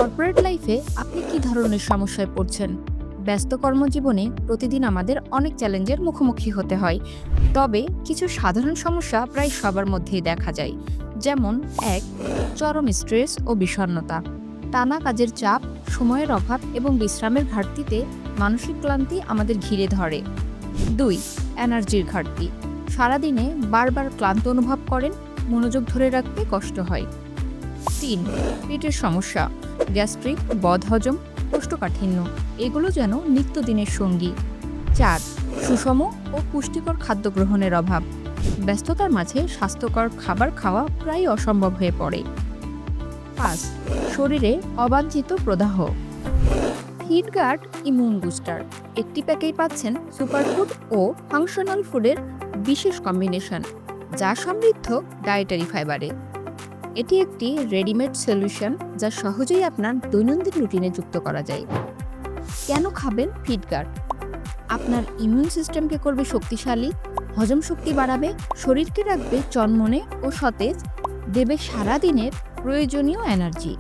Corporate লাইফে আপনি কি ধরনের সমস্যায় পড়ছেন? ব্যস্ত কর্মজীবনে প্রতিদিন আমাদের অনেক চ্যালেঞ্জের মুখোমুখি হতে হয়। তবে কিছু সাধারণ সমস্যা প্রায় সবার মধ্যেই দেখা যায়। যেমন ১. চরম স্ট্রেস ও বিষণ্ণতা। টানা কাজের চাপ, সময়ের অভাব এবং বিশ্রামের ঘাটতিতে মানসিক ক্লান্তি আমাদের ঘিরে ধরে। ২. এনার্জির ঘাটতি। সারাদিনে বারবার ক্লান্ত অনুভব করেন, মনোযোগ ধরে রাখতে কষ্ট হয়। ৩. পেটের সমস্যা, গ্যাস্ট্রিক, বদহজম, কোষ্ঠকাঠিন্য এগুলো যেন নিত্যদিনের সঙ্গী। ৪. সুষম ও পুষ্টিকর খাদ্য গ্রহণের অভাব। ব্যস্ততার মাঝে স্বাস্থ্যকর খাবার খাওয়া প্রায় অসম্ভব হয়ে পড়ে। ৫. শরীরে অবাঞ্ছিত প্রদাহ। ফিডগার্ড ইমিউন বুস্টার একটি প্যাকেই পাচ্ছেন সুপারফুড ও ফাংশনাল ফুডের বিশেষ কম্বিনেশন, যা সমৃদ্ধ ডায়েটারি ফাইবারে। এটি একটি রেডিমেড সলিউশন যা সহজেই আপনার দৈনন্দিন রুটিনে যুক্ত করা যায়। কেন খাবেন ফিডগার্ড? আপনার ইমিউন সিস্টেমকে করবে শক্তিশালী, হজম শক্তি বাড়াবে, শরীরকে রাখবে চনমনে ও সতেজ, দেবে সারাদিনের প্রয়োজনীয় এনার্জি।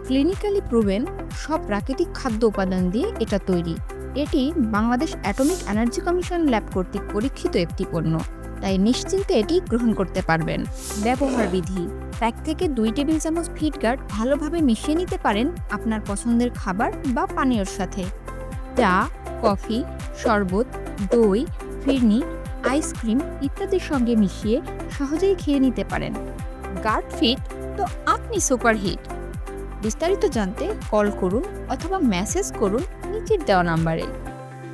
ক্লিনিক্যালি প্রুভেন সব প্রাকৃতিক খাদ্য উপাদান দিয়ে এটা তৈরি। এটি Bangladesh atomic energy commission lab কর্তৃক পরীক্ষিত একটি পণ্য, তাই নিশ্চিন্তে এটি গ্রহণ করতে পারবেন। ব্যবহার বিধি: প্যাক থেকে 2 টেবিল চামচ ফিডগার্ড ভালোভাবে মিশিয়ে নিতে পারেন আপনার পছন্দের খাবার বা পানীয়র সাথে। চা, কফি, শরবত, দই, ফিরনি, আইসক্রিম ইত্যাদির সঙ্গে মিশিয়ে সহজেই খেয়ে নিতে পারেন। গার্ড ফিট তো আপনি সুপারহিট। বিস্তারিত জানতে কল করুন অথবা মেসেজ করুন নিচের দেওয়া নাম্বারে।